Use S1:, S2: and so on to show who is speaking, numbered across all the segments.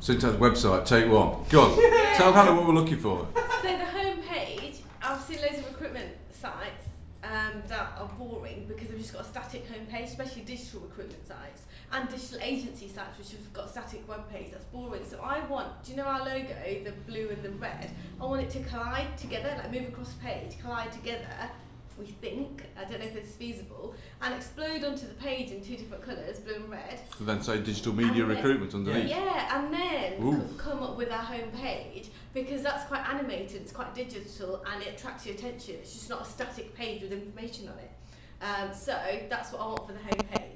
S1: Syntax website, take one. Go on. Tell Hannah what we're looking for.
S2: So the homepage, I've seen loads of recruitment sites that are boring because they've just got a static homepage, especially digital recruitment sites and digital agency sites which have got a static web page. That's boring. So I want, do you know our logo, the blue and the red? I want it to collide together, like move across the page, collide together. We think, I don't know if it's feasible, and explode onto the page in two different colours, blue and red.
S1: And then say digital media recruitment underneath.
S2: Yeah, and then come up with our home page, because that's quite animated, it's quite digital, and it attracts your attention. It's just not a static page with information on it. So that's what I want for the home page.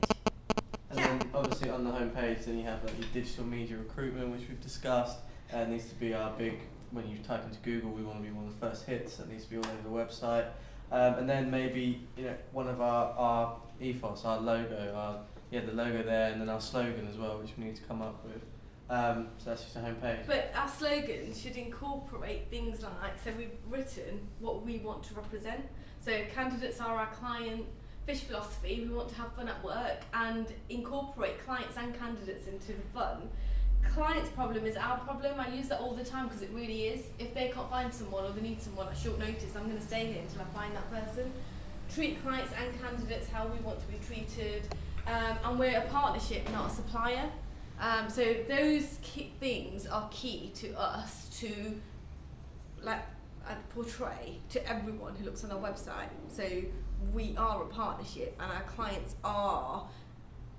S3: And then obviously on the home page, then you have like your digital media recruitment, which we've discussed. It needs to be our big, when you type into Google, we want to be one of the first hits. That needs to be all over the website. And then maybe, you know, one of our ethos, our logo, the logo there, and then our slogan as well, which we need to come up with. So that's just a homepage.
S2: But our slogan should incorporate things like, so we've written what we want to represent. So candidates are our client, fish philosophy, we want to have fun at work and incorporate clients and candidates into the fun. Client's problem is our problem. I use that all the time because it really is. If they can't find someone or they need someone at short notice, I'm going to stay here until I find that person. Treat clients and candidates how we want to be treated, and we're a partnership, not a supplier. So those key things are key to us to portray to everyone who looks on our website. So we are a partnership, and our clients are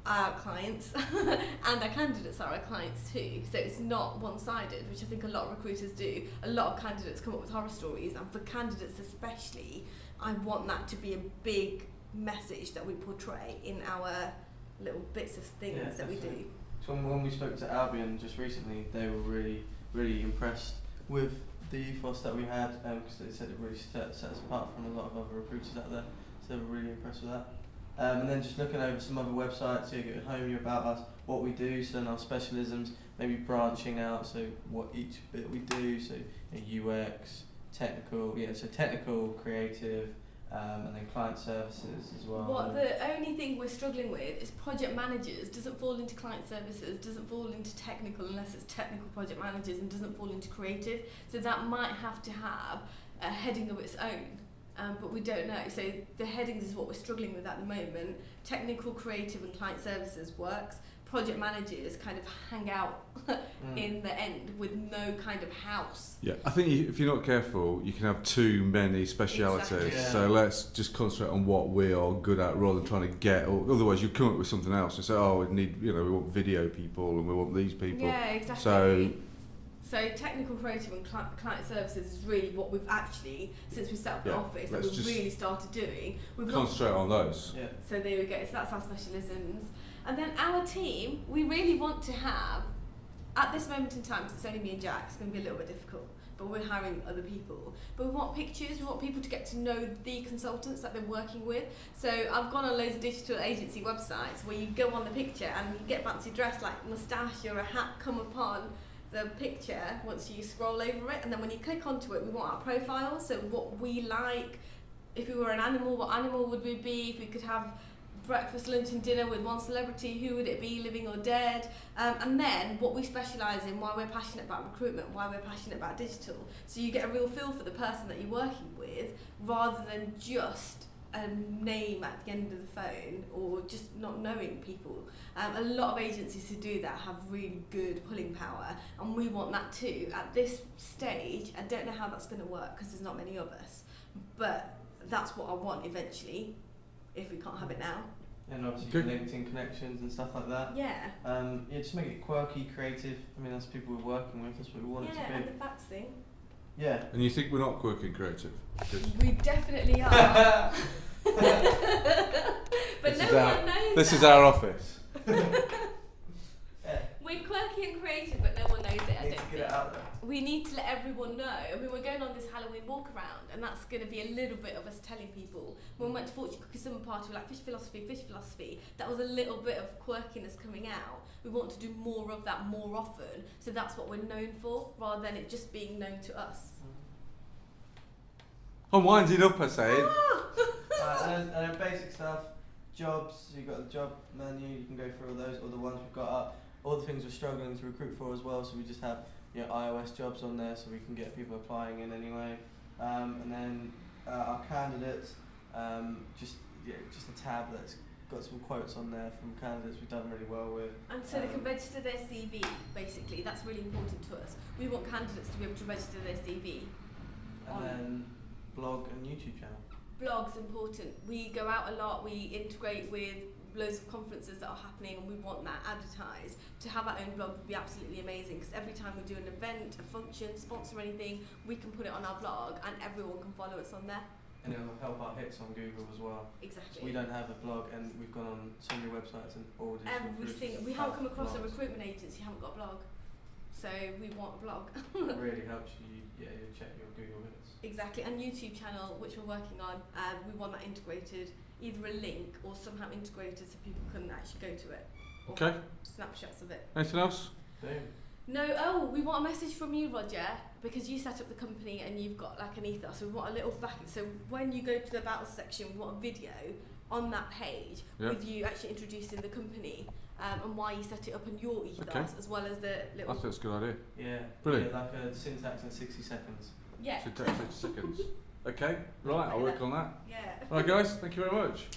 S2: our clients and our candidates are our clients too. So it's not one-sided, which I think a lot of recruiters do. A lot of candidates come up with horror stories, and for candidates especially, I want that to be a big message that we portray in our little bits of things that we do.
S3: So when we spoke to Albion just recently, they were really, really impressed with the ethos that we had, because they said it really set us apart from a lot of other recruiters out there. So they were really impressed with that. And then just looking over some other websites, so you get home, you're about us, what we do, so then our specialisms, maybe branching out, so what each bit we do, so UX, technical, so technical, creative, and then client services as well.
S2: The only thing we're struggling with is project managers doesn't fall into client services, doesn't fall into technical unless it's technical project managers, and doesn't fall into creative. So that might have to have a heading of its own. But we don't know. So the headings is what we're struggling with at the moment. Technical, creative and client services works. Project managers kind of hang out in the end with no kind of house.
S1: Yeah, I think if you're not careful, you can have too many specialities.
S2: Exactly.
S3: Yeah.
S1: So let's just concentrate on what we are good at rather than trying to get, or otherwise you come up with something else and say, oh, we need, we want video people and we want these people.
S2: Yeah, exactly. So technical, creative and client services is really what we've actually, since we set up the office, that we've really started doing. We've
S1: concentrate on those.
S3: Yeah.
S2: So there we go, so that's our specialisms. And then our team, we really want to have, at this moment in time, because it's only me and Jack, it's going to be a little bit difficult, but we're hiring other people. But we want pictures, we want people to get to know the consultants that they're working with. So I've gone on loads of digital agency websites where you go on the picture and you get fancy dress like moustache or a hat come upon the picture once you scroll over it, and then when you click onto it, we want our profile, so what we like. If we were an animal, what animal would we be? If we could have breakfast, lunch and dinner with one celebrity, who would it be, living or dead? And then what we specialise in, why we're passionate about recruitment, why we're passionate about digital. So you get a real feel for the person that you're working with, rather than just a name at the end of the phone or just not knowing people. A lot of agencies who do that have really good pulling power, and we want that too. At this stage, I don't know how that's going to work because there's not many of us, but that's what I want eventually, if we can't have it now.
S3: And obviously LinkedIn connections and stuff like that.
S2: Yeah.
S3: Just make it quirky, creative. I mean, that's people we're working with, that's what we want it to be.
S2: Yeah, and the facts thing.
S3: Yeah.
S1: And you think we're not quirky and creative?
S2: We definitely are. But no one knows
S1: This
S2: that.
S1: is our office.
S2: We're quirky and creative, but no one knows it. I don't
S3: Get
S2: think.
S3: it out there.
S2: We need to let everyone know. I mean, we're going on this Halloween walk around, and that's going to be a little bit of us telling people. When we went to Fortune Cookie Summer Party, we're like, fish philosophy. That was a little bit of quirkiness coming out. We want to do more of that more often, so that's what we're known for, rather than it just being known to us.
S1: I'm winding up, I say.
S3: And then basic stuff, jobs, so you've got the job menu, you can go through all those, or the ones we've got up. all the things we're struggling to recruit for as well. So we just have iOS jobs on there, so we can get people applying in anyway. And then our candidates, just a tab that's got some quotes on there from candidates we've done really well with.
S2: And so they can register their CV, basically. That's really important to us. We want candidates to be able to register their CV.
S3: And then blog and YouTube channel.
S2: Blog's important. We go out a lot, we integrate with loads of conferences that are happening, and we want that advertised. To have our own blog would be absolutely amazing, because every time we do an event, a function, sponsor anything, we can put it on our blog and everyone can follow us on there.
S3: And it'll help our hits on Google as well.
S2: Exactly.
S3: So we don't have a blog, and we've gone on so many websites and
S2: everything. We haven't come across a recruitment agency who haven't got a blog, so we want a blog.
S3: It really helps you check your Google hits.
S2: Exactly, and YouTube channel, which we're working on, we want that integrated, either a link or somehow integrated so people can actually go to it. Or
S1: Okay.
S2: Snapshots of it.
S1: Anything else?
S3: Boom.
S2: No, we want a message from you, Roger, because you set up the company and you've got like an ethos. So we want a little back. So when you go to the about section, we want a video on that page with you actually introducing the company and why you set it up and your ethos, as well as the little.
S1: I think that's a good idea.
S3: Yeah.
S1: Brilliant.
S3: Yeah, like a syntax in 60 seconds.
S2: Yeah.
S1: So 6 seconds. Okay, right, I'll work on that.
S2: Yeah.
S1: Right, guys, thank you very much.